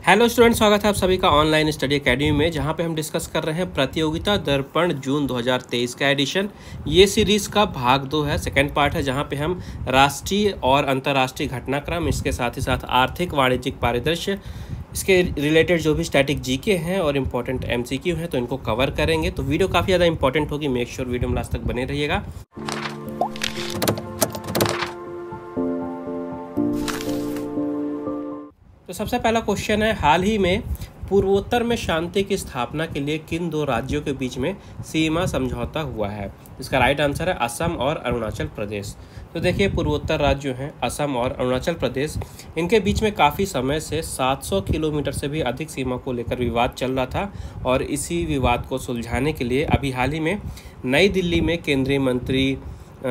Hello student, स्वागत है आप सभी का ऑनलाइन स्टडी एकेडमी में, जहां पे हम डिस्कस कर रहे हैं प्रतियोगिता दर्पण जून 2023 का एडिशन। ये सीरीज़ का भाग 2 है, सेकंड पार्ट है, जहां पे हम राष्ट्रीय और अंतर्राष्ट्रीय घटनाक्रम, इसके साथ ही साथ आर्थिक वाणिज्यिक परिदृश्य, इसके रिलेटेड जो भी स्टैटिक जीके हैं और इम्पोर्टेंट एमसीक्यू हैं तो इनको कवर करेंगे। तो वीडियो काफ़ी ज़्यादा इंपॉर्टेंट होगी, मेक श्योर वीडियो में लास्ट तक बने रहिएगा। तो सबसे पहला क्वेश्चन है, हाल ही में पूर्वोत्तर में शांति की स्थापना के लिए किन दो राज्यों के बीच में सीमा समझौता हुआ है? इसका राइट आंसर है असम और अरुणाचल प्रदेश। तो देखिए, पूर्वोत्तर राज्य जो हैं असम और अरुणाचल प्रदेश, इनके बीच में काफ़ी समय से 700 किलोमीटर से भी अधिक सीमा को लेकर विवाद चल रहा था और इसी विवाद को सुलझाने के लिए अभी हाल ही में नई दिल्ली में केंद्रीय मंत्री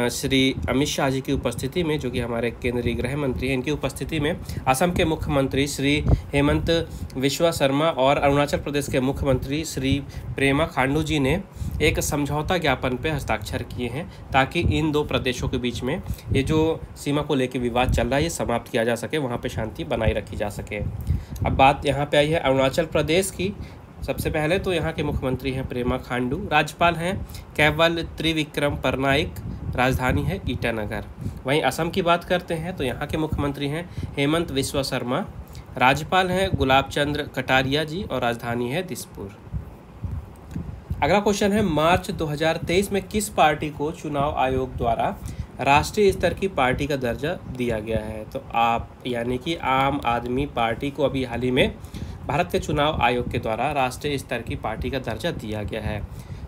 श्री अमित शाह जी की उपस्थिति में, जो कि हमारे केंद्रीय गृह मंत्री हैं, इनकी उपस्थिति में असम के मुख्यमंत्री श्री हेमंत बिस्वा शर्मा और अरुणाचल प्रदेश के मुख्यमंत्री श्री पेमा खांडू जी ने एक समझौता ज्ञापन पर हस्ताक्षर किए हैं, ताकि इन दो प्रदेशों के बीच में ये जो सीमा को लेकर विवाद चल रहा है ये समाप्त किया जा सके, वहाँ पर शांति बनाई रखी जा सके। अब बात यहाँ पर आई है अरुणाचल प्रदेश की। सबसे पहले तो यहाँ के मुख्यमंत्री हैं पेमा खांडू, राज्यपाल हैं केवल त्रिविक्रम परनाइक, राजधानी है ईटानगर। वहीं असम की बात करते हैं तो यहाँ के मुख्यमंत्री हैं हेमंत बिस्वा शर्मा, राज्यपाल हैं गुलाब चंद्र कटारिया जी और राजधानी है दिसपुर। अगला क्वेश्चन है, मार्च 2023 में किस पार्टी को चुनाव आयोग द्वारा राष्ट्रीय स्तर की पार्टी का दर्जा दिया गया है? तो आप यानी कि आम आदमी पार्टी को अभी हाल ही में भारत के चुनाव आयोग के द्वारा राष्ट्रीय स्तर की पार्टी का दर्जा दिया गया है।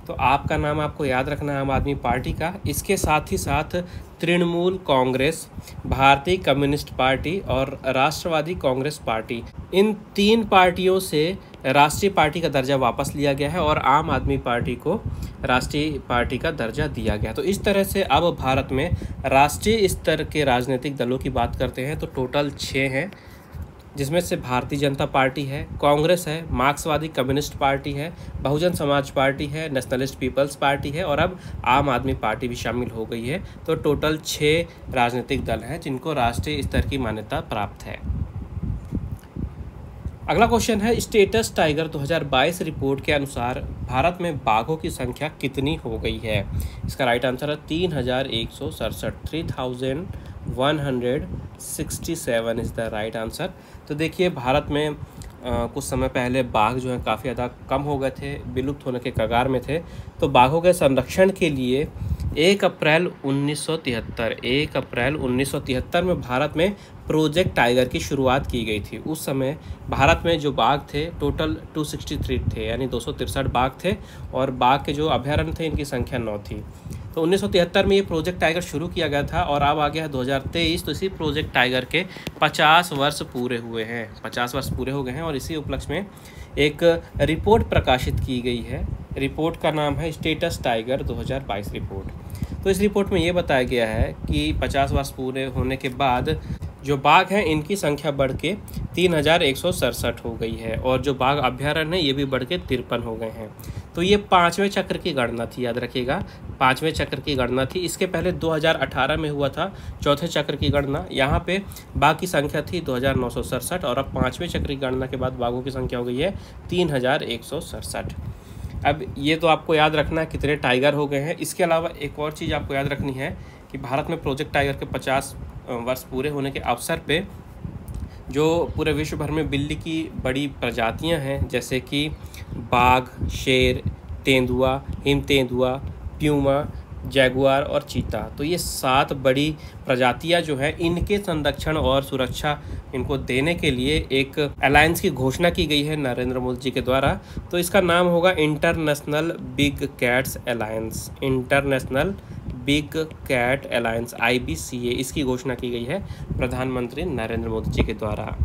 तो आपका नाम आपको याद रखना है आम आदमी पार्टी का। इसके साथ ही साथ तृणमूल कांग्रेस, भारतीय कम्युनिस्ट पार्टी और राष्ट्रवादी कांग्रेस पार्टी, इन तीन पार्टियों से राष्ट्रीय पार्टी का दर्जा वापस लिया गया है और आम आदमी पार्टी को राष्ट्रीय पार्टी का दर्जा दिया गया। तो इस तरह से अब भारत में राष्ट्रीय स्तर के राजनीतिक दलों की बात करते हैं तो टोटल 6 हैं, जिसमें से भारतीय जनता पार्टी है, कांग्रेस है, मार्क्सवादी कम्युनिस्ट पार्टी है, बहुजन समाज पार्टी है, नेशनलिस्ट पीपल्स पार्टी है और अब आम आदमी पार्टी भी शामिल हो गई है। तो टोटल 6 राजनीतिक दल हैं जिनको राष्ट्रीय स्तर की मान्यता प्राप्त है। अगला क्वेश्चन है, स्टेटस टाइगर 2022 रिपोर्ट के अनुसार भारत में बाघों की संख्या कितनी हो गई है? इसका राइट आंसर है 3167, 3167 इज़ द राइट आंसर। तो देखिए, भारत में कुछ समय पहले बाघ जो हैं काफ़ी ज़्यादा कम हो गए थे, विलुप्त होने के कगार में थे। तो बाघों के संरक्षण के लिए 1 अप्रैल 1973 में भारत में प्रोजेक्ट टाइगर की शुरुआत की गई थी। उस समय भारत में जो बाघ थे टोटल 263 थे, यानी 263 बाघ थे और बाघ के जो अभयारण्य थे इनकी संख्या 9 थी। तो 1973 में ये प्रोजेक्ट टाइगर शुरू किया गया था और अब आ गया है 2023। तो इसी प्रोजेक्ट टाइगर के 50 वर्ष पूरे हुए हैं, 50 वर्ष पूरे हो गए हैं और इसी उपलक्ष्य में एक रिपोर्ट प्रकाशित की गई है। रिपोर्ट का नाम है स्टेटस टाइगर 2022 रिपोर्ट। तो इस रिपोर्ट में ये बताया गया है कि 50 वर्ष पूरे होने के बाद जो बाघ हैं इनकी संख्या बढ़ के 3167 हो गई है और जो बाघ अभयारण्य है ये भी बढ़ के 53 हो गए हैं। तो ये 5वें चक्र की गणना थी, याद रखिएगा, 5वें चक्र की गणना थी। इसके पहले 2018 में हुआ था 4थे चक्र की गणना। यहाँ पे बाघ की संख्या थी 2967 और अब 5वें चक्र की गणना के बाद बाघों की संख्या हो गई है 3167। अब ये तो आपको याद रखना है कितने टाइगर हो गए हैं। इसके अलावा एक और चीज़ आपको याद रखनी है कि भारत में प्रोजेक्ट टाइगर के 50 वर्ष पूरे होने के अवसर पे जो पूरे विश्व भर में बिल्ली की बड़ी प्रजातियां हैं, जैसे कि बाघ, शेर, तेंदुआ, हिम तेंदुआ, प्यूमा, जैगुआर और चीता, तो ये 7 बड़ी प्रजातियां जो हैं इनके संरक्षण और सुरक्षा इनको देने के लिए एक अलायंस की घोषणा की गई है नरेंद्र मोदी जी के द्वारा। तो इसका नाम होगा international big cats alliance, international big cat alliance, IBCA, इसकी घोषणा की गई है प्रधानमंत्री नरेंद्र मोदी जी के द्वारा।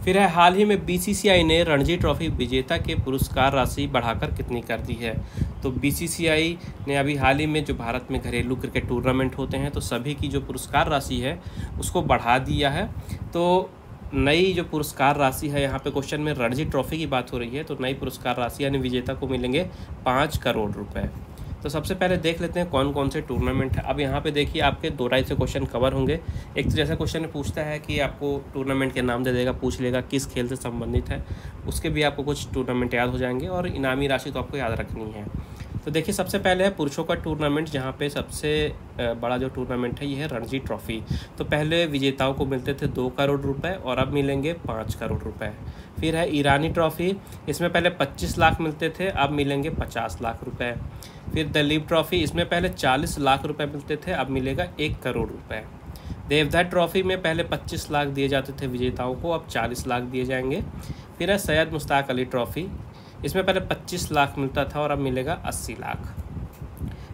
फिर है, हाल ही में BCCI ने रणजी ट्रॉफी विजेता के पुरस्कार राशि बढ़ाकर कितनी कर दी है? तो BCCI ने अभी हाल ही में जो भारत में घरेलू क्रिकेट टूर्नामेंट होते हैं तो सभी की जो पुरस्कार राशि है उसको बढ़ा दिया है। तो नई जो पुरस्कार राशि है, यहाँ पे क्वेश्चन में रणजी ट्रॉफी की बात हो रही है, तो नई पुरस्कार राशि यानी विजेता को मिलेंगे 5 करोड़ रुपए। तो सबसे पहले देख लेते हैं कौन कौन से टूर्नामेंट है। अब यहाँ पे देखिए आपके 2 टाइप से क्वेश्चन कवर होंगे। एक तो जैसा क्वेश्चन में पूछता है कि आपको टूर्नामेंट के नाम दे देगा, पूछ लेगा किस खेल से संबंधित है, उसके भी आपको कुछ टूर्नामेंट याद हो जाएंगे और इनामी राशि तो आपको याद रखनी है। तो देखिए सबसे पहले है पुरुषों का टूर्नामेंट, जहाँ पे सबसे बड़ा जो टूर्नामेंट है ये है रणजी ट्रॉफी। तो पहले विजेताओं को मिलते थे 2 करोड़ रुपए और अब मिलेंगे 5 करोड़ रुपए। फिर है ईरानी ट्रॉफी, इसमें पहले 25 लाख मिलते थे, अब मिलेंगे 50 लाख रुपए। फिर दलीप ट्रॉफी, इसमें पहले 40 लाख रुपए मिलते थे, अब मिलेगा 1 करोड़ रुपए। देवधर ट्रॉफी में पहले 25 लाख दिए जाते थे विजेताओं को, अब 40 लाख दिए जाएंगे। फिर है सैयद मुश्ताक अली ट्रॉफी, इसमें पहले 25 लाख मिलता था और अब मिलेगा 80 लाख।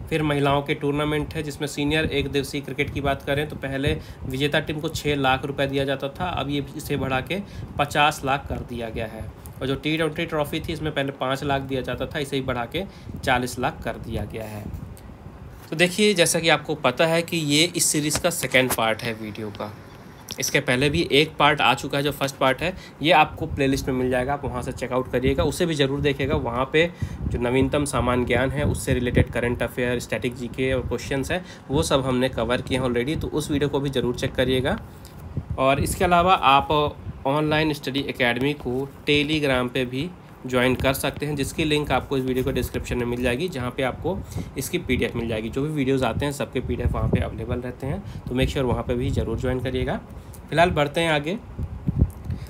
फिर महिलाओं के टूर्नामेंट है, जिसमें सीनियर एक दिवसीय क्रिकेट की बात करें तो पहले विजेता टीम को 6 लाख रुपए दिया जाता था, अब ये इसे बढ़ा के 50 लाख कर दिया गया है। और जो T20 ट्रॉफी थी इसमें पहले 5 लाख दिया जाता था, इसे ही बढ़ा के 40 लाख कर दिया गया है। तो देखिए जैसा कि आपको पता है कि ये इस सीरीज़ का सेकेंड पार्ट है वीडियो का। इसके पहले भी एक पार्ट आ चुका है, जो फर्स्ट पार्ट है ये आपको प्लेलिस्ट में मिल जाएगा, आप वहाँ से चेकआउट करिएगा, उसे भी ज़रूर देखिएगा। वहाँ पे जो नवीनतम सामान्य ज्ञान है उससे related current affair, static GK और क्वेश्चंस है वो सब हमने कवर किए हैं ऑलरेडी, तो उस वीडियो को भी ज़रूर चेक करिएगा। और इसके अलावा आप ऑनलाइन स्टडी एकेडमी को टेलीग्राम पे भी ज्वाइन कर सकते हैं, जिसकी लिंक आपको इस वीडियो को डिस्क्रिप्शन में मिल जाएगी, जहाँ पे आपको इसकी PDF मिल जाएगी। जो भी वीडियोस आते हैं सबके PDF वहाँ पे अवेलेबल रहते हैं, तो मेक श्योर वहाँ पे भी ज़रूर ज्वाइन करिएगा। फिलहाल बढ़ते हैं आगे।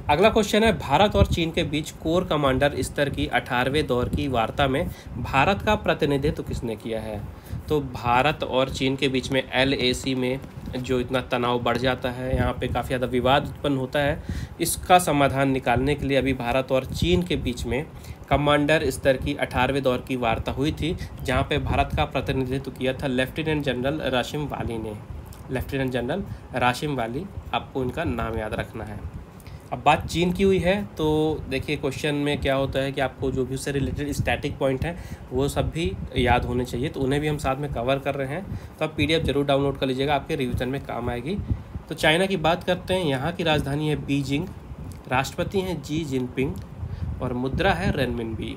अगला क्वेश्चन है, भारत और चीन के बीच कोर कमांडर स्तर की 18वें दौर की वार्ता में भारत का प्रतिनिधित्व किसने किया है? तो भारत और चीन के बीच में LAC में जो इतना तनाव बढ़ जाता है, यहाँ पे काफ़ी ज़्यादा विवाद उत्पन्न होता है, इसका समाधान निकालने के लिए अभी भारत और चीन के बीच में कमांडर स्तर की 18वें दौर की वार्ता हुई थी, जहाँ पे भारत का प्रतिनिधित्व किया था लेफ्टिनेंट जनरल राशिम वाली ने। लेफ्टिनेंट जनरल राशिम वाली, आपको इनका नाम याद रखना है। अब बात चीन की हुई है, तो देखिए क्वेश्चन में क्या होता है कि आपको जो भी उससे रिलेटेड स्टैटिक पॉइंट है वो सब भी याद होने चाहिए, तो उन्हें भी हम साथ में कवर कर रहे हैं, तो आप PDF ज़रूर डाउनलोड कर लीजिएगा, आपके रिवीजन में काम आएगी। तो चाइना की बात करते हैं, यहाँ की राजधानी है बीजिंग, राष्ट्रपति हैं जी जिनपिंग और मुद्रा है रेनमिनबी।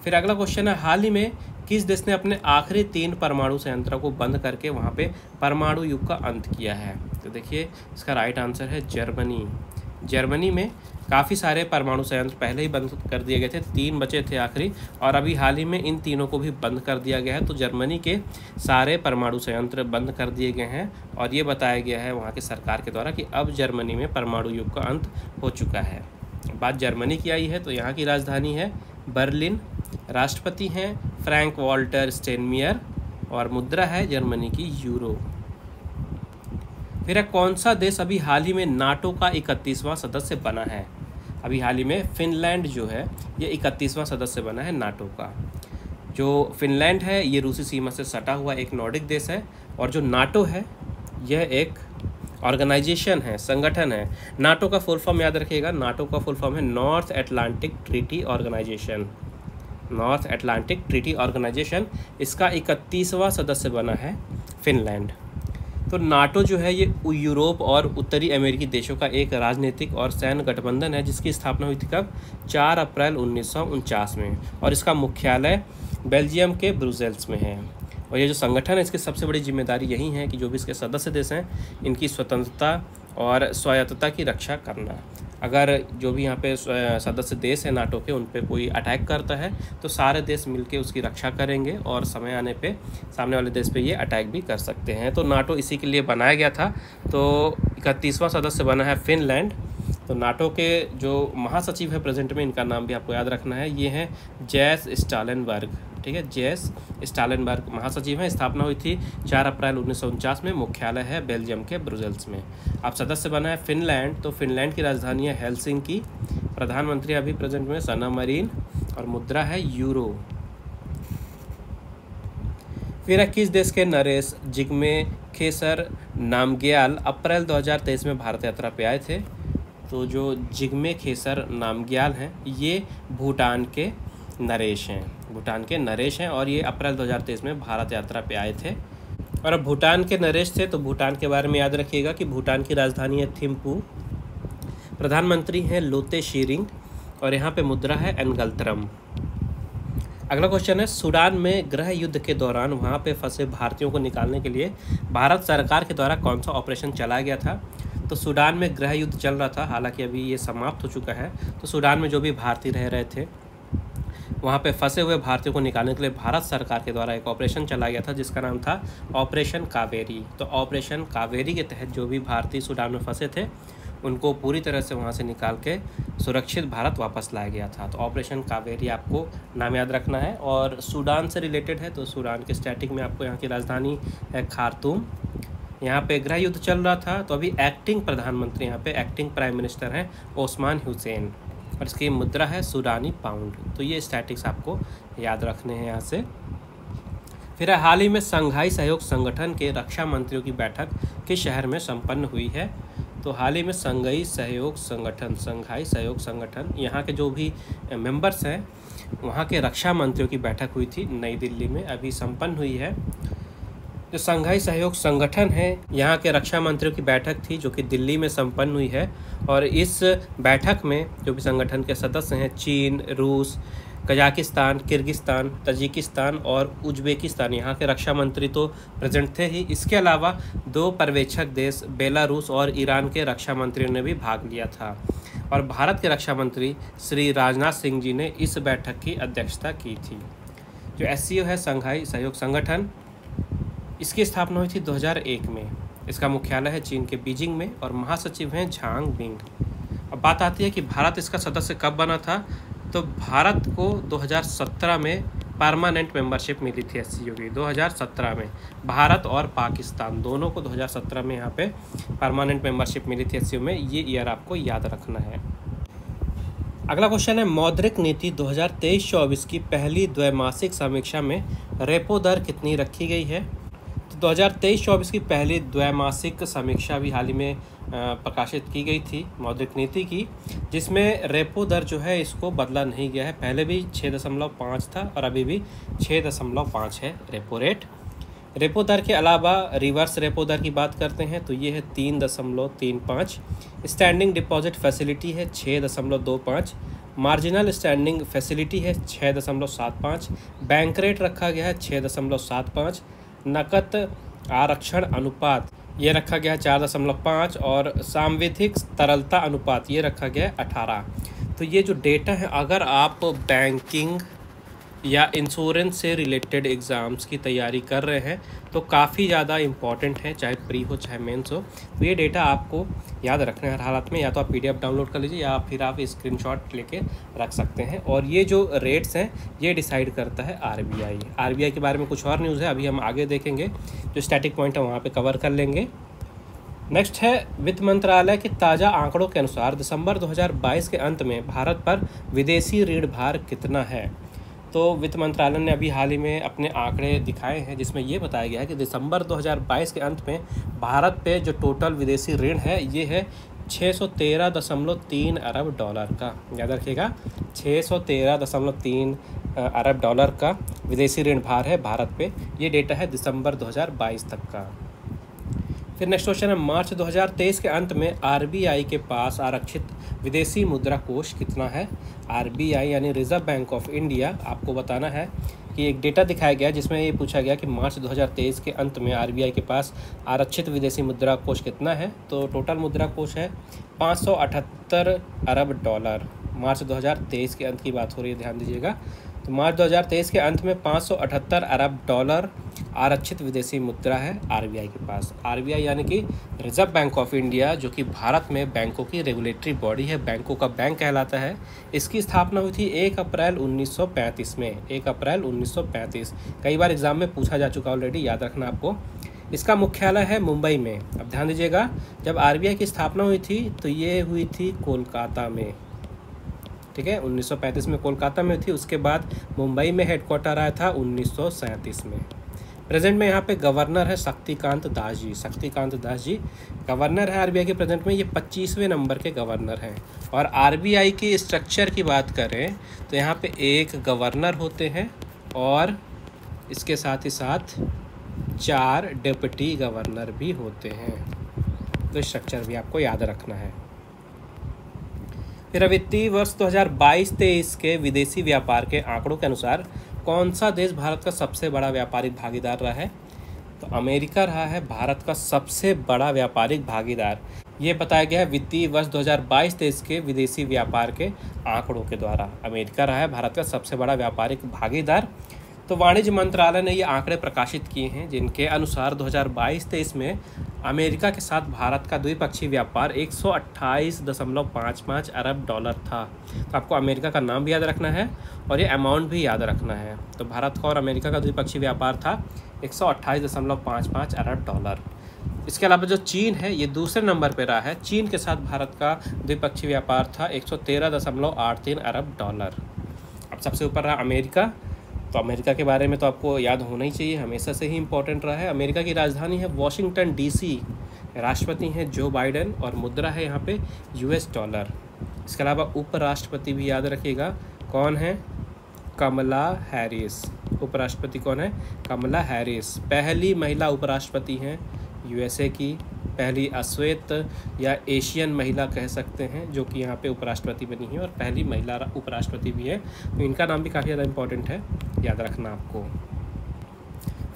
फिर अगला क्वेश्चन है, हाल ही में किस देश ने अपने आखिरी 3 परमाणु संयंत्रों को बंद करके वहाँ पे परमाणु युग का अंत किया है? तो देखिए इसका राइट आंसर है जर्मनी। जर्मनी में काफ़ी सारे परमाणु संयंत्र पहले ही बंद कर दिए गए थे, 3 बचे थे आखिरी, और अभी हाल ही में इन तीनों को भी बंद कर दिया गया है। तो जर्मनी के सारे परमाणु संयंत्र बंद कर दिए गए हैं और ये बताया गया है वहाँ की सरकार के द्वारा कि अब जर्मनी में परमाणु युग का अंत हो चुका है। बात जर्मनी की आई है, तो यहाँ की राजधानी है बर्लिन, राष्ट्रपति हैं फ्रैंक वॉल्टर स्टेनमियर और मुद्रा है जर्मनी की यूरो। फिर कौन सा देश अभी हाल ही में नाटो का 31वां सदस्य बना है? अभी हाल ही में फिनलैंड जो है ये 31वां सदस्य बना है नाटो का। जो फिनलैंड है ये रूसी सीमा से सटा हुआ एक नॉर्डिक देश है, और जो नाटो है यह एक ऑर्गेनाइजेशन है, संगठन है। नाटो का फुल फॉर्म याद रखिएगा, नाटो का फुल फॉर्म है North Atlantic Treaty Organization. North Atlantic Treaty Organization, इसका 31वां सदस्य बना है फिनलैंड। तो नाटो जो है ये यूरोप और उत्तरी अमेरिकी देशों का एक राजनीतिक और सैन्य गठबंधन है, जिसकी स्थापना हुई थी कब? 4 अप्रैल 1949 में, और इसका मुख्यालय बेल्जियम के ब्रुसेल्स में है। और ये जो संगठन है इसकी सबसे बड़ी जिम्मेदारी यही है कि जो भी इसके सदस्य देश हैं इनकी स्वतंत्रता और स्वायत्तता की रक्षा करना। अगर जो भी यहाँ पे सदस्य देश है नाटो के, उन पे कोई अटैक करता है तो सारे देश मिलके उसकी रक्षा करेंगे और समय आने पे सामने वाले देश पे ये अटैक भी कर सकते हैं। तो नाटो इसी के लिए बनाया गया था। तो 31वां सदस्य बना है फिनलैंड। तो नाटो के जो महासचिव है प्रेजेंट में, इनका नाम भी आपको याद रखना है, ये हैं जेस स्टाल्टेनबर्ग। ठीक है, जेस स्टाल्टेनबर्ग महासचिव हैं। स्थापना हुई थी 4 अप्रैल 1949 में, मुख्यालय है बेल्जियम के ब्रुसेल्स में। अब सदस्य बना है फिनलैंड, तो फिनलैंड की राजधानी है हेलसिंकी, प्रधानमंत्री अभी प्रेजेंट में सना मरीन और मुद्रा है यूरो। फिर किस देश के नरेश जिग्मे खेसर नामग्याल अप्रैल 2023 में भारत यात्रा पे आए थे? तो जो जिग्मे खेसर नामग्याल हैं ये भूटान के नरेश हैं, भूटान के नरेश हैं, और ये अप्रैल 2023 में भारत यात्रा पे आए थे। और अब भूटान के नरेश थे तो भूटान के बारे में याद रखिएगा कि भूटान की राजधानी है थिम्पू, प्रधानमंत्री हैं लोते शीरिंग और यहाँ पे मुद्रा है एनगलतरम। अगला क्वेश्चन है, सूडान में गृह युद्ध के दौरान वहाँ पे फंसे भारतीयों को निकालने के लिए भारत सरकार के द्वारा कौन सा ऑपरेशन चलाया गया था। तो सूडान में गृह युद्ध चल रहा था, हालांकि अभी ये समाप्त हो चुका है। तो सूडान में जो भी भारतीय रह रहे थे वहाँ पे फंसे हुए भारतीयों को निकालने के लिए भारत सरकार के द्वारा एक ऑपरेशन चलाया गया था जिसका नाम था ऑपरेशन कावेरी। तो ऑपरेशन कावेरी के तहत जो भी भारतीय सूडान में फंसे थे उनको पूरी तरह से वहाँ से निकाल के सुरक्षित भारत वापस लाया गया था। तो ऑपरेशन कावेरी आपको नाम याद रखना है और सूडान से रिलेटेड है। तो सूडान के स्टैटिक में आपको यहाँ की राजधानी है खार्तूम। यहाँ पे गृह युद्ध चल रहा था। तो अभी एक्टिंग प्रधानमंत्री, यहाँ पे एक्टिंग प्राइम मिनिस्टर हैं ओस्मान हुसैन और इसकी मुद्रा है सूडानी पाउंड। तो ये स्टैटिक्स आपको याद रखने हैं यहाँ से। फिर हाल ही में संघाई सहयोग संगठन के रक्षा मंत्रियों की बैठक किस शहर में संपन्न हुई है। तो हाल ही में संघाई सहयोग संगठन यहाँ के जो भी मेंबर्स हैं वहाँ के रक्षा मंत्रियों की बैठक हुई थी नई दिल्ली में, अभी संपन्न हुई है। जो संघाई सहयोग संगठन है यहाँ के रक्षा मंत्रियों की बैठक थी जो कि दिल्ली में संपन्न हुई है। और इस बैठक में जो भी संगठन के सदस्य हैं चीन, रूस, कजाकिस्तान, किर्गिस्तान, तजिकिस्तान और उज्बेकिस्तान, यहाँ के रक्षा मंत्री तो प्रेजेंट थे ही। इसके अलावा 2 पर्यवेक्षक देश बेलारूस और ईरान के रक्षा मंत्रियों ने भी भाग लिया था। और भारत के रक्षा मंत्री श्री राजनाथ सिंह जी ने इस बैठक की अध्यक्षता की थी। जो SCO है संघाई सहयोग संगठन, इसकी स्थापना हुई थी 2001 में। इसका मुख्यालय है चीन के बीजिंग में और महासचिव हैं झांग बिंग। अब बात आती है कि भारत इसका सदस्य कब बना था। तो भारत को 2017 में परमानेंट मेंबरशिप मिली थी SCO की। 2017 में भारत और पाकिस्तान दोनों को 2017 में यहाँ पे परमानेंट मेंबरशिप मिली थी SCO में। ये ईयर आपको याद रखना है। अगला क्वेश्चन है, मौद्रिक नीति 2023-24 की पहली द्वैमासिक समीक्षा में रेपो दर कितनी रखी गई है। तो 2023-24 की पहली द्वैमासिक समीक्षा भी हाल ही में प्रकाशित की गई थी मौद्रिक नीति की, जिसमें रेपो दर जो है इसको बदला नहीं गया है। पहले भी 6.5 था और अभी भी 6.5 है रेपो रेट। रेपो दर के अलावा रिवर्स रेपो दर की बात करते हैं तो ये है 3.35। स्टैंडिंग डिपॉजिट फैसिलिटी है 6.25। मार्जिनल स्टैंडिंग फैसिलिटी है 6.75। बैंक रेट रखा गया है 6.75। नकद आरक्षण अनुपात ये रखा गया है 4.5 और सांविधिक तरलता अनुपात ये रखा गया है 18। तो ये जो डेटा है, अगर आप बैंकिंग या इंश्योरेंस से रिलेटेड एग्ज़ाम्स की तैयारी कर रहे हैं तो काफ़ी ज़्यादा इम्पॉर्टेंट है, चाहे प्री हो चाहे मेंस हो। तो ये डेटा आपको याद रखना है हर हालत में। या तो आप PDF डाउनलोड कर लीजिए या फिर आप स्क्रीनशॉट लेके रख सकते हैं। और ये जो रेट्स हैं ये डिसाइड करता है RBI के बारे में कुछ और न्यूज़ है, अभी हम आगे देखेंगे। जो स्टैटिक पॉइंट है वहाँ पर कवर कर लेंगे। नेक्स्ट है, वित्त मंत्रालय के ताज़ा आंकड़ों के अनुसार दिसंबर 2022 के अंत में भारत पर विदेशी ऋण भार कितना है। तो वित्त मंत्रालय ने अभी हाल ही में अपने आंकड़े दिखाए हैं जिसमें ये बताया गया है कि दिसंबर 2022 के अंत में भारत पे जो टोटल विदेशी ऋण है ये है 613.3 अरब डॉलर का। याद रखिएगा 613.3 अरब डॉलर का विदेशी ऋण भार है भारत पे। ये डेटा है दिसंबर 2022 तक का। फिर नेक्स्ट क्वेश्चन है, मार्च 2023 के अंत में RBI के पास आरक्षित विदेशी मुद्रा कोष कितना है। RBI यानी रिजर्व बैंक ऑफ इंडिया, आपको बताना है कि एक डेटा दिखाया गया जिसमें ये पूछा गया कि मार्च 2023 के अंत में RBI के पास आरक्षित विदेशी मुद्रा कोष कितना है। तो टोटल मुद्रा कोष है 578 अरब डॉलर। मार्च 2023 के अंत की बात हो रही है, ध्यान दीजिएगा। तो मार्च 2023 के अंत में 578 अरब डॉलर आरक्षित विदेशी मुद्रा है RBI के पास। RBI यानी कि रिजर्व बैंक ऑफ इंडिया, जो कि भारत में बैंकों की रेगुलेटरी बॉडी है, बैंकों का बैंक कहलाता है। इसकी स्थापना हुई थी 1 अप्रैल 1935 में। 1 अप्रैल 1935 कई बार एग्जाम में पूछा जा चुका ऑलरेडी, याद रखना आपको। इसका मुख्यालय है मुंबई में। अब ध्यान दीजिएगा, जब RBI की स्थापना हुई थी तो ये हुई थी कोलकाता में, ठीक है। 1935 में कोलकाता में थी, उसके बाद मुंबई में हेडक्वार्टर आया था 1937 में। प्रेजेंट में यहाँ पे गवर्नर है शक्तिकांत दास जी। शक्तिकांत दास जी गवर्नर है RBI के प्रेजेंट में, ये 25वें नंबर के गवर्नर हैं। और RBI की स्ट्रक्चर की बात करें तो यहाँ पे एक गवर्नर होते हैं और इसके साथ ही साथ 4 डिप्टी गवर्नर भी होते हैं। तो स्ट्रक्चर भी आपको याद रखना है। फिर वित्तीय वर्ष 2022-23 के विदेशी व्यापार के आंकड़ों के अनुसार कौन सा देश भारत का सबसे बड़ा व्यापारिक भागीदार रहा है? तो अमेरिका रहा है भारत का सबसे बड़ा व्यापारिक भागीदार। ये बताया गया है वित्तीय वर्ष 2022-23 के विदेशी व्यापार के आंकड़ों के द्वारा। अमेरिका रहा है भारत का सबसे बड़ा व्यापारिक भागीदार। तो वाणिज्य मंत्रालय ने ये आंकड़े प्रकाशित किए हैं, जिनके अनुसार 2022-23 में अमेरिका के साथ भारत का द्विपक्षीय व्यापार 128.55 अरब डॉलर था। तो आपको अमेरिका का नाम भी याद रखना है और ये अमाउंट भी याद रखना है। तो भारत का और अमेरिका का द्विपक्षीय व्यापार था 128.55 अरब डॉलर। इसके अलावा जो चीन है ये दूसरे नंबर पर रहा है। चीन के साथ भारत का द्विपक्षीय व्यापार था 113.83 अरब डॉलर। अब सबसे ऊपर रहा अमेरिका। तो अमेरिका के बारे में तो आपको याद होना ही चाहिए, हमेशा से ही इम्पोर्टेंट रहा है। अमेरिका की राजधानी है वॉशिंगटन DC, राष्ट्रपति हैं जो बाइडेन और मुद्रा है यहाँ पे US डॉलर। इसके अलावा उपराष्ट्रपति भी याद रखिएगा, कौन है? कमला हैरिस। उपराष्ट्रपति कौन है? कमला हैरिस। पहली महिला उपराष्ट्रपति हैं USA की, पहली अश्वेत या एशियन महिला कह सकते हैं जो कि यहाँ पे उपराष्ट्रपति बनी है, और पहली महिला उपराष्ट्रपति भी है। तो इनका नाम भी काफ़ी ज़्यादा इम्पोर्टेंट है, याद रखना आपको।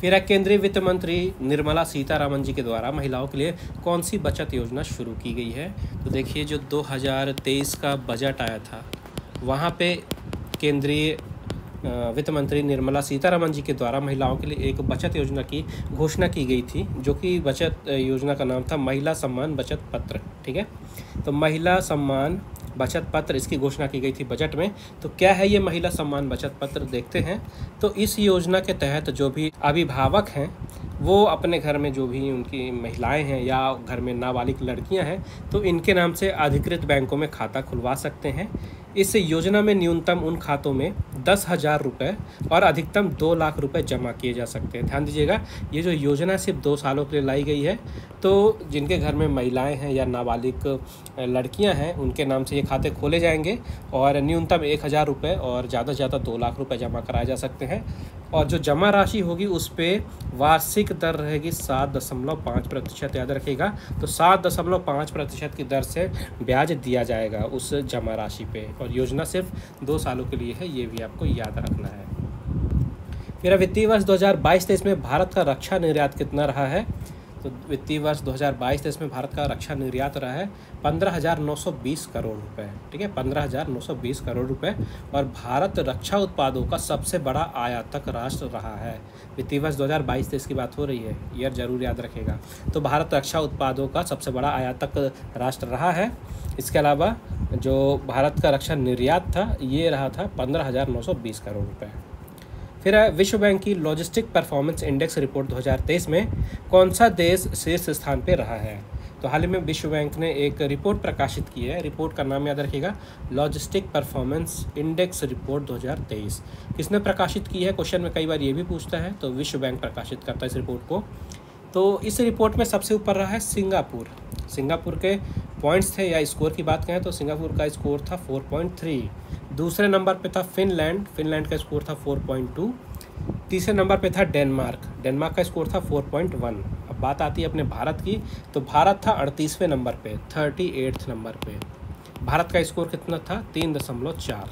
फिर केंद्रीय वित्त मंत्री निर्मला सीतारामन जी के द्वारा महिलाओं के लिए कौन सी बचत योजना शुरू की गई है? तो देखिए, जो 2023 का बजट आया था वहाँ पे केंद्रीय वित्त मंत्री निर्मला सीतारामन जी के द्वारा महिलाओं के लिए एक बचत योजना की घोषणा की गई थी, जो कि बचत योजना का नाम था महिला सम्मान बचत पत्र। ठीक है, तो महिला सम्मान बचत पत्र, इसकी घोषणा की गई थी बजट में। तो क्या है ये महिला सम्मान बचत पत्र, देखते हैं। तो इस योजना के तहत जो भी अभिभावक हैं वो अपने घर में जो भी उनकी महिलाएं हैं या घर में नाबालिग लड़कियां हैं, तो इनके नाम से अधिकृत बैंकों में खाता खुलवा सकते हैं। इस योजना में न्यूनतम उन खातों में 10,000 रुपये और अधिकतम 2 लाख रुपए जमा किए जा सकते हैं। ध्यान दीजिएगा, ये जो योजना सिर्फ 2 सालों के लिए लाई गई है। तो जिनके घर में महिलाएं हैं या नाबालिग लड़कियां हैं, उनके नाम से ये खाते खोले जाएंगे और न्यूनतम 1,000 रुपये और ज़्यादा से ज़्यादा 2 लाख रुपए जमा कराए जा सकते हैं। और जो जमा राशि होगी उस पर वार्षिक दर रहेगी 7.5%, याद रखिएगा। तो 7.5% की दर से ब्याज दिया जाएगा उस जमा राशि पे, और योजना सिर्फ 2 सालों के लिए है, ये भी आपको याद रखना है। फिर वित्तीय वर्ष 2022-23 में भारत का रक्षा निर्यात कितना रहा है? तो वित्तीय वर्ष 2022-23 में भारत का रक्षा निर्यात रहा है 15,920 करोड़ रुपए। ठीक है, 15,920 करोड़ रुपए। और भारत रक्षा उत्पादों का सबसे बड़ा आयातक राष्ट्र रहा है। वित्तीय वर्ष 2022-23 की बात हो रही है, ईयर जरूर याद रखेगा। तो भारत रक्षा उत्पादों का सबसे बड़ा आयातक राष्ट्र रहा है। इसके अलावा जो भारत का रक्षा निर्यात था ये रहा था 15,920 करोड़ रुपये। फिर विश्व बैंक की लॉजिस्टिक परफॉर्मेंस इंडेक्स रिपोर्ट 2023 में कौन सा देश शीर्ष स्थान पर रहा है? तो हाल ही में विश्व बैंक ने एक रिपोर्ट प्रकाशित की है। रिपोर्ट का नाम याद रखिएगा, लॉजिस्टिक परफॉर्मेंस इंडेक्स रिपोर्ट 2023। किसने प्रकाशित की है? क्वेश्चन में कई बार ये भी पूछता है। तो विश्व बैंक प्रकाशित करता है इस रिपोर्ट को। तो इस रिपोर्ट में सबसे ऊपर रहा है सिंगापुर। सिंगापुर के पॉइंट्स थे या स्कोर की बात करें तो सिंगापुर का स्कोर था 4.3। दूसरे नंबर पे था फिनलैंड। फिनलैंड का स्कोर था 4.2। तीसरे नंबर पे था डेनमार्क। डेनमार्क का स्कोर था 4.1। अब बात आती है अपने भारत की, तो भारत था 38वें नंबर पे, 38 नंबर पे। भारत का स्कोर कितना था? 3.4।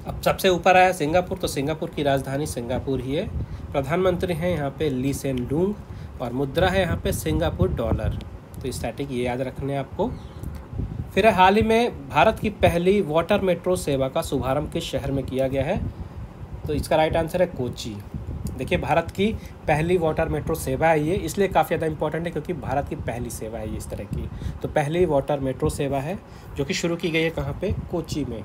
अब सबसे ऊपर आया सिंगापुर। तो सिंगापुर की राजधानी सिंगापुर ही है। प्रधानमंत्री हैं यहाँ पे ली सेन लूंग, और मुद्रा है यहाँ पे सिंगापुर डॉलर। तो स्टैटिक ये याद रखने आपको। फिर हाल ही में भारत की पहली वाटर मेट्रो सेवा का शुभारंभ किस शहर में किया गया है? तो इसका राइट आंसर है कोच्चि। देखिए, भारत की पहली वाटर मेट्रो सेवा है ये, इसलिए काफ़ी ज़्यादा इंपॉर्टेंट है क्योंकि भारत की पहली सेवा है ये इस तरह की। तो पहली वाटर मेट्रो सेवा है जो कि शुरू की गई है कहाँ पे? कोच्चि में।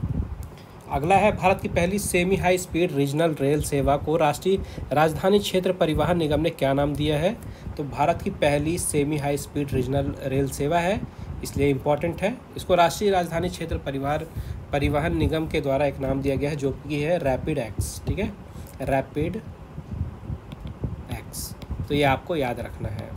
अगला है भारत की पहली semi high speed regional rail सेवा को राष्ट्रीय राजधानी क्षेत्र परिवहन निगम ने क्या नाम दिया है? तो भारत की पहली semi high speed regional rail सेवा है, इसलिए इम्पॉर्टेंट है। इसको राष्ट्रीय राजधानी क्षेत्र परिवहन निगम के द्वारा एक नाम दिया गया है जो कि है रैपिड एक्स। ठीक है, रैपिड एक्स। तो ये आपको याद रखना है।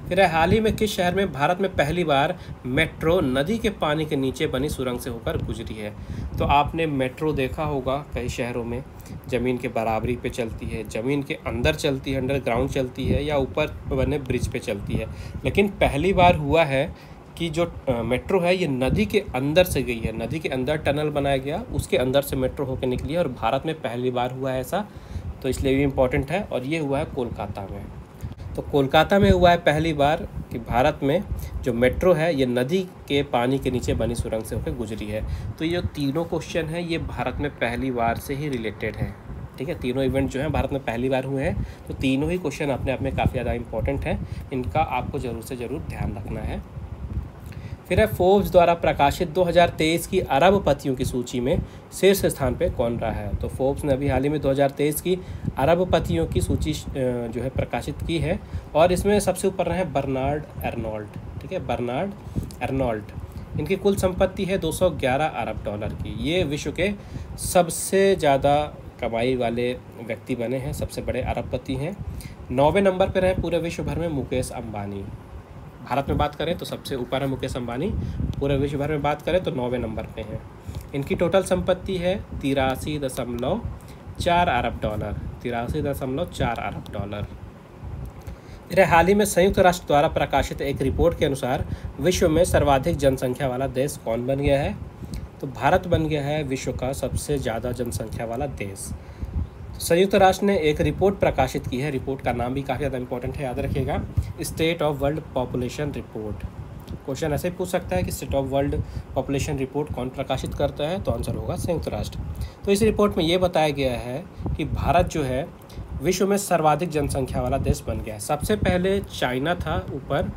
फिर हाल ही में किस शहर में भारत में पहली बार मेट्रो नदी के पानी के नीचे बनी सुरंग से होकर गुजरी है? तो आपने मेट्रो देखा होगा कई शहरों में, ज़मीन के बराबरी पे चलती है, ज़मीन के अंदर चलती है, अंडरग्राउंड चलती है, या ऊपर बने ब्रिज पे चलती है। लेकिन पहली बार हुआ है कि जो मेट्रो है ये नदी के अंदर से गई है, नदी के अंदर टनल बनाया गया, उसके अंदर से मेट्रो होकर निकली है और भारत में पहली बार हुआ है ऐसा, तो इसलिए भी इम्पोर्टेंट है। और ये हुआ है कोलकाता में। तो कोलकाता में हुआ है पहली बार कि भारत में जो मेट्रो है ये नदी के पानी के नीचे बनी सुरंग से होकर गुजरी है। तो ये जो तीनों क्वेश्चन हैं ये भारत में पहली बार से ही रिलेटेड है, ठीक है। तीनों इवेंट जो हैं भारत में पहली बार हुए हैं, तो तीनों ही क्वेश्चन अपने आप में काफ़ी ज़्यादा इंपॉर्टेंट हैं, इनका आपको ज़रूर से ज़रूर ध्यान रखना है। फिर है फोर्ब्स द्वारा प्रकाशित 2023 की अरबपतियों की सूची में शीर्ष स्थान पे कौन रहा है। तो फोर्ब्स ने अभी हाल ही में 2023 की अरबपतियों की सूची जो है प्रकाशित की है और इसमें सबसे ऊपर रहे हैं बर्नार्ड अर्नोल्ट, ठीक है, बर्नार्ड अर्नोल्ट। इनकी कुल संपत्ति है 211 अरब डॉलर की। ये विश्व के सबसे ज़्यादा कमाई वाले व्यक्ति बने हैं, सबसे बड़े अरबपति हैं। 9वें नंबर पर रहे पूरे विश्व भर में मुकेश अंबानी। भारत में बात करें तो सबसे ऊपर है मुकेश अंबानी, पूरे विश्व भर में बात करें तो 9वें नंबर पे हैं। इनकी टोटल संपत्ति है 83.4 अरब डॉलर, 83.4 अरब डॉलर। फिर हाल ही में संयुक्त राष्ट्र द्वारा प्रकाशित एक रिपोर्ट के अनुसार विश्व में सर्वाधिक जनसंख्या वाला देश कौन बन गया है। तो भारत बन गया है विश्व का सबसे ज़्यादा जनसंख्या वाला देश। संयुक्त राष्ट्र ने एक रिपोर्ट प्रकाशित की है, रिपोर्ट का नाम भी काफ़ी ज़्यादा इंपॉर्टेंट है, याद रखिएगा, state of world population report. Question ऐसे पूछ सकता है कि state of world population report कौन प्रकाशित करता है, तो आंसर होगा संयुक्त राष्ट्र। तो इस रिपोर्ट में ये बताया गया है कि भारत जो है विश्व में सर्वाधिक जनसंख्या वाला देश बन गया है। सबसे पहले चाइना था ऊपर,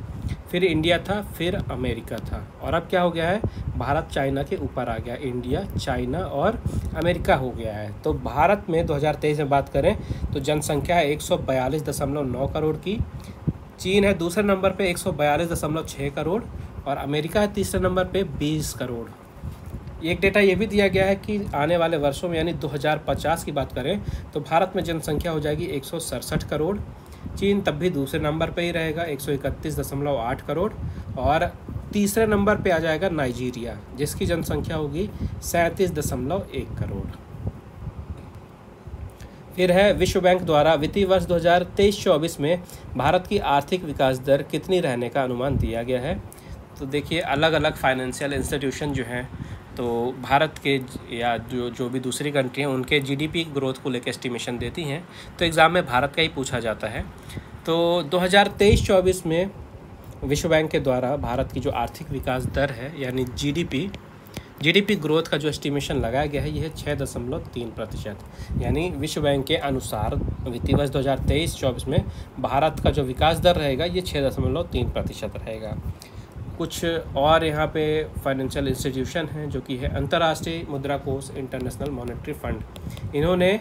फिर इंडिया था, फिर अमेरिका था, और अब क्या हो गया है, भारत चाइना के ऊपर आ गया, इंडिया, चाइना और अमेरिका हो गया है। तो भारत में 2023 में बात करें तो जनसंख्या है 142.9 करोड़ की। चीन है दूसरे नंबर पे 142.6 करोड़ और अमेरिका है तीसरे नंबर पे 20 करोड़। एक डेटा ये भी दिया गया है कि आने वाले वर्षों में यानी 2050 की बात करें तो भारत में जनसंख्या हो जाएगी 167 करोड़। चीन तब भी दूसरे नंबर पे ही रहेगा 131.8 करोड़ और तीसरे नंबर पे आ जाएगा नाइजीरिया जिसकी जनसंख्या होगी 37.1 करोड़। फिर है विश्व बैंक द्वारा वित्तीय वर्ष 2023-24 में भारत की आर्थिक विकास दर कितनी रहने का अनुमान दिया गया है। तो देखिए अलग अलग फाइनेंशियल इंस्टीट्यूशन जो हैं तो भारत के या जो भी दूसरी कंट्री हैं उनके जीडीपी ग्रोथ को लेकर एस्टिमेशन देती हैं, तो एग्ज़ाम में भारत का ही पूछा जाता है। तो 2023-24 में विश्व बैंक के द्वारा भारत की जो आर्थिक विकास दर है यानी जीडीपी ग्रोथ का जो एस्टिमेशन लगाया गया है यह है 6.3%। यानी विश्व बैंक के अनुसार वित्तीय वर्ष 2023-24 में भारत का जो विकास दर रहेगा ये 6.3% रहेगा। कुछ और यहाँ पे फाइनेंशियल इंस्टीट्यूशन हैं जो कि है अंतर्राष्ट्रीय मुद्रा कोष, इंटरनेशनल मॉनेटरी फंड। इन्होंने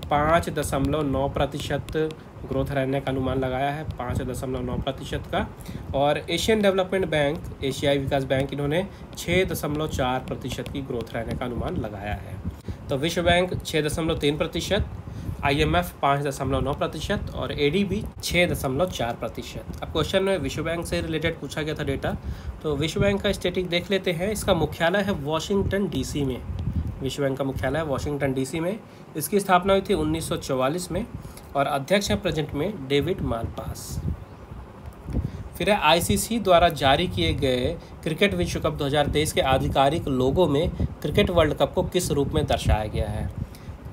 5.9% ग्रोथ रहने का अनुमान लगाया है, 5.9% का। और एशियन डेवलपमेंट बैंक, एशियाई विकास बैंक, इन्होंने 6.4% की ग्रोथ रहने का अनुमान लगाया है। तो विश्व बैंक 6.3%, IMF 5.9% और ADB 6.4%। अब क्वेश्चन में विश्व बैंक से रिलेटेड पूछा गया था डेटा, तो विश्व बैंक का स्टैटिक देख लेते हैं। इसका मुख्यालय है वॉशिंगटन DC में, विश्व बैंक का मुख्यालय है वॉशिंगटन DC में। इसकी स्थापना हुई थी 1944 में और अध्यक्ष हैं प्रेजेंट में डेविड मालपास। फिर है ICC द्वारा जारी किए गए क्रिकेट विश्व कप 2023 के आधिकारिक लोगों में क्रिकेट वर्ल्ड कप को किस रूप में दर्शाया गया है।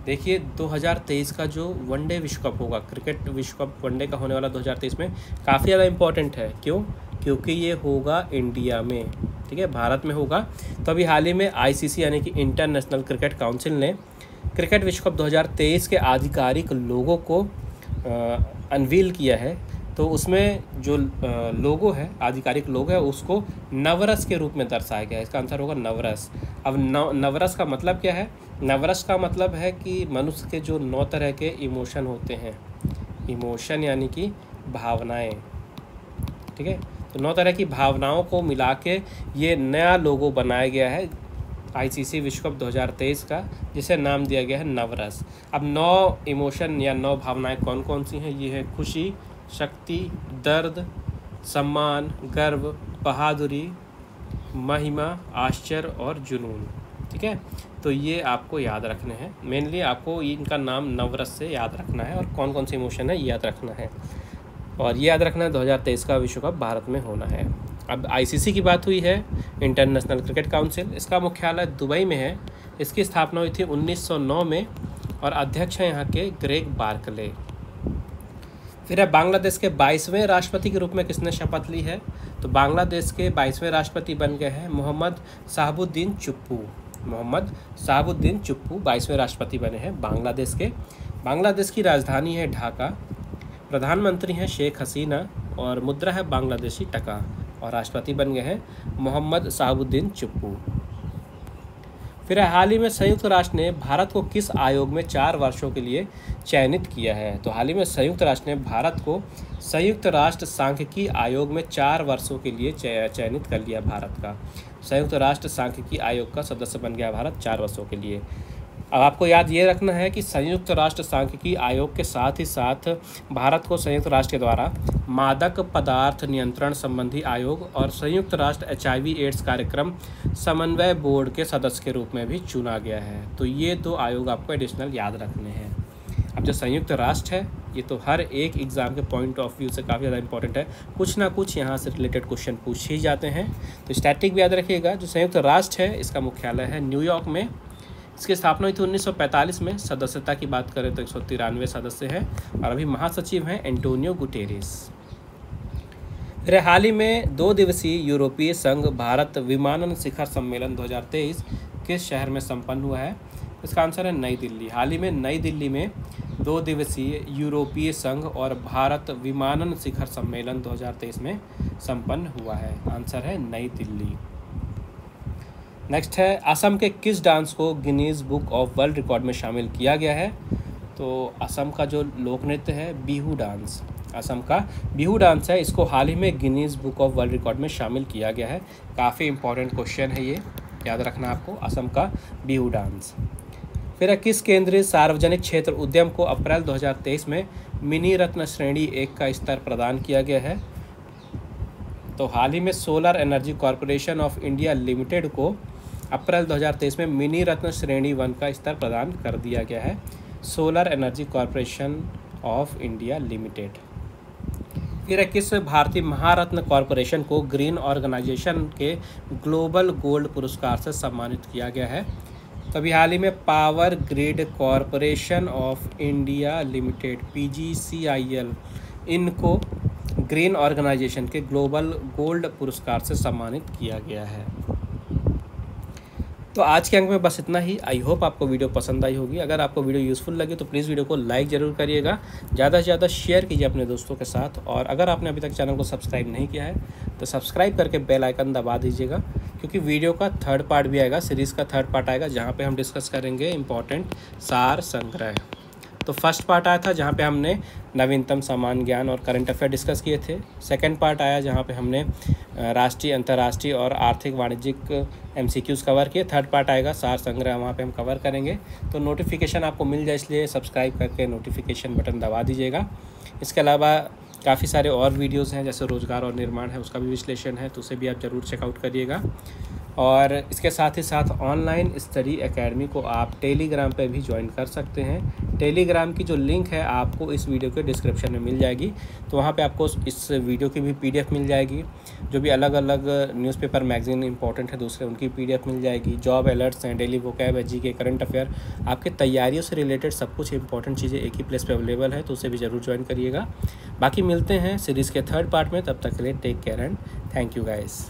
देखिए 2023 का जो वनडे विश्व कप होगा, क्रिकेट विश्व कप वनडे का होने वाला 2023 में, काफ़ी ज़्यादा इम्पोर्टेंट है। क्यों? क्योंकि ये होगा इंडिया में, ठीक है, भारत में होगा। तो अभी हाल ही में ICC यानी कि इंटरनेशनल क्रिकेट काउंसिल ने क्रिकेट विश्व कप 2023 के आधिकारिक लोगों को अनवील किया है। तो उसमें जो लोगो है, आधिकारिक लोगो है, उसको नवरस के रूप में दर्शाया गया है। इसका आंसर होगा नवरस। अब नवरस का मतलब क्या है? नवरस का मतलब है कि मनुष्य के जो 9 तरह के इमोशन होते हैं, इमोशन यानी कि भावनाएं, ठीक है। तो 9 तरह की भावनाओं को मिला के ये नया लोगो बनाया गया है ICC विश्व कप 2023 का, जिसे नाम दिया गया है नवरस। अब 9 इमोशन या 9 भावनाएं कौन कौन सी हैं? ये है खुशी, शक्ति, दर्द, सम्मान, गर्व, बहादुरी, महिमा, आश्चर्य और जुनून, ठीक है। तो ये आपको याद रखने हैं, मेनली आपको इनका नाम नवरस से याद रखना है और कौन कौन से इमोशन है ये याद रखना है। और ये याद रखना है 2023 का विश्व कप भारत में होना है। अब आईसीसी की बात हुई है, इंटरनेशनल क्रिकेट काउंसिल, इसका मुख्यालय दुबई में है। इसकी स्थापना हुई थी 1909 में और अध्यक्ष हैं यहाँ के ग्रेग बार्कले। फिर है बांग्लादेश के 22वें राष्ट्रपति के रूप में किसने शपथ ली है? तो बांग्लादेश के 22वें राष्ट्रपति बन गए हैं मोहम्मद शहाबुद्दीन चुप्पू। मोहम्मद शहाबुद्दीन चुप्पू 22वें राष्ट्रपति बने हैं बांग्लादेश के। बांग्लादेश की राजधानी है ढाका, प्रधानमंत्री हैं शेख हसीना और मुद्रा है बांग्लादेशी टका और राष्ट्रपति बन गए हैं मोहम्मद शहाबुद्दीन चुप्पू। फिर हाल ही में संयुक्त राष्ट्र ने भारत को किस आयोग में 4 वर्षों के लिए चयनित किया है? तो हाल ही में संयुक्त राष्ट्र ने भारत को संयुक्त राष्ट्र सांख्यिकी आयोग में 4 वर्षों के लिए चयनित कर लिया। भारत का संयुक्त राष्ट्र सांख्यिकी आयोग का सदस्य बन गया भारत 4 वर्षों के लिए। अब आपको याद ये रखना है कि संयुक्त राष्ट्र सांख्यिकी आयोग के साथ ही साथ भारत को संयुक्त राष्ट्र के द्वारा मादक पदार्थ नियंत्रण संबंधी आयोग और संयुक्त राष्ट्र HIV एड्स कार्यक्रम समन्वय बोर्ड के सदस्य के रूप में भी चुना गया है। तो ये 2 आयोग आपको एडिशनल याद रखने हैं। अब जो संयुक्त राष्ट्र है ये तो हर एक एग्ज़ाम के पॉइंट ऑफ व्यू से काफ़ी ज़्यादा इंपॉर्टेंट है, कुछ ना कुछ यहाँ से रिलेटेड क्वेश्चन पूछ ही जाते हैं। तो स्टैटिक भी याद रखिएगा। जो संयुक्त राष्ट्र है इसका मुख्यालय है न्यूयॉर्क में। इसकी स्थापना हुई थी 1945 में। सदस्यता की बात करें तो 193 सदस्य हैं और अभी महासचिव हैं एंटोनियो गुटेरेस। फिर हाल ही में 2 दिवसीय यूरोपीय संघ भारत विमानन शिखर सम्मेलन 2023 किस शहर में संपन्न हुआ है? इसका आंसर है नई दिल्ली। हाल ही में नई दिल्ली में 2 दिवसीय यूरोपीय संघ और भारत विमानन शिखर सम्मेलन 2023 में संपन्न हुआ है। आंसर है नई दिल्ली। नेक्स्ट है असम के किस डांस को Guinness book of world record में शामिल किया गया है? तो असम का जो लोक नृत्य है बिहू डांस, असम का बिहू डांस है, इसको हाल ही में Guinness book of world record में शामिल किया गया है। काफ़ी इंपॉर्टेंट क्वेश्चन है ये, याद रखना आपको, असम का बिहू डांस। फिर किस केंद्रीय सार्वजनिक क्षेत्र उद्यम को अप्रैल 2023 में मिनी रत्न श्रेणी 1 का स्तर प्रदान किया गया है? तो हाल ही में solar energy corporation of India limited को अप्रैल 2023 में मिनी रत्न श्रेणी 1 का स्तर प्रदान कर दिया गया है। Solar energy corporation of India limited. फिर किस भारतीय महारत्न कॉरपोरेशन को ग्रीन ऑर्गेनाइजेशन के ग्लोबल गोल्ड पुरस्कार से सम्मानित किया गया है? तो अभी हाल ही में power grid corporation of India limited PGCIL इनको ग्रीन ऑर्गेनाइजेशन के ग्लोबल गोल्ड पुरस्कार से सम्मानित किया गया है। तो आज के अंक में बस इतना ही। आई होप आपको वीडियो पसंद आई होगी। अगर आपको वीडियो यूज़फुल लगे तो प्लीज़ वीडियो को लाइक ज़रूर करिएगा, ज़्यादा से ज़्यादा शेयर कीजिए अपने दोस्तों के साथ। और अगर आपने अभी तक चैनल को सब्सक्राइब नहीं किया है तो सब्सक्राइब करके बेल आइकन दबा दीजिएगा, क्योंकि वीडियो का 3rd पार्ट भी आएगा, सीरीज़ का 3rd पार्ट आएगा जहाँ पे हम डिस्कस करेंगे इम्पॉर्टेंट सार संग्रह। तो फर्स्ट पार्ट आया था जहाँ पे हमने नवीनतम सामान्य ज्ञान और करंट अफेयर डिस्कस किए थे। सेकंड पार्ट आया जहाँ पे हमने राष्ट्रीय, अंतर्राष्ट्रीय और आर्थिक वाणिज्यिक MCQs कवर किए। थर्ड पार्ट आएगा सार संग्रह, वहाँ पे हम कवर करेंगे। तो नोटिफिकेशन आपको मिल जाए, इसलिए सब्सक्राइब करके नोटिफिकेशन बटन दबा दीजिएगा। इसके अलावा काफ़ी सारे और वीडियोज़ हैं, जैसे रोजगार और निर्माण है, उसका भी विश्लेषण है, तो उसे भी आप ज़रूर चेकआउट करिएगा। और इसके साथ ही साथ ऑनलाइन स्टडी एकेडमी को आप टेलीग्राम पे भी ज्वाइन कर सकते हैं। टेलीग्राम की जो लिंक है आपको इस वीडियो के डिस्क्रिप्शन में मिल जाएगी। तो वहाँ पे आपको इस वीडियो की भी PDF मिल जाएगी, जो भी अलग अलग न्यूज़पेपर मैगजीन इंपॉर्टेंट है दूसरे, उनकी PDF मिल जाएगी। जॉब अलर्ट्स हैं, डेली वोकैब है, GK, करंट अफेयर, आपके तैयारियों से रिलेटेड सब कुछ इंपॉर्टेंट चीज़ें एक ही प्लेस पर अवेलेबल है, तो उसे भी ज़रूर ज्वाइन करिएगा। बाकी मिलते हैं सीरीज़ के 3rd पार्ट में, तब तक के लिए take care and thank you guys.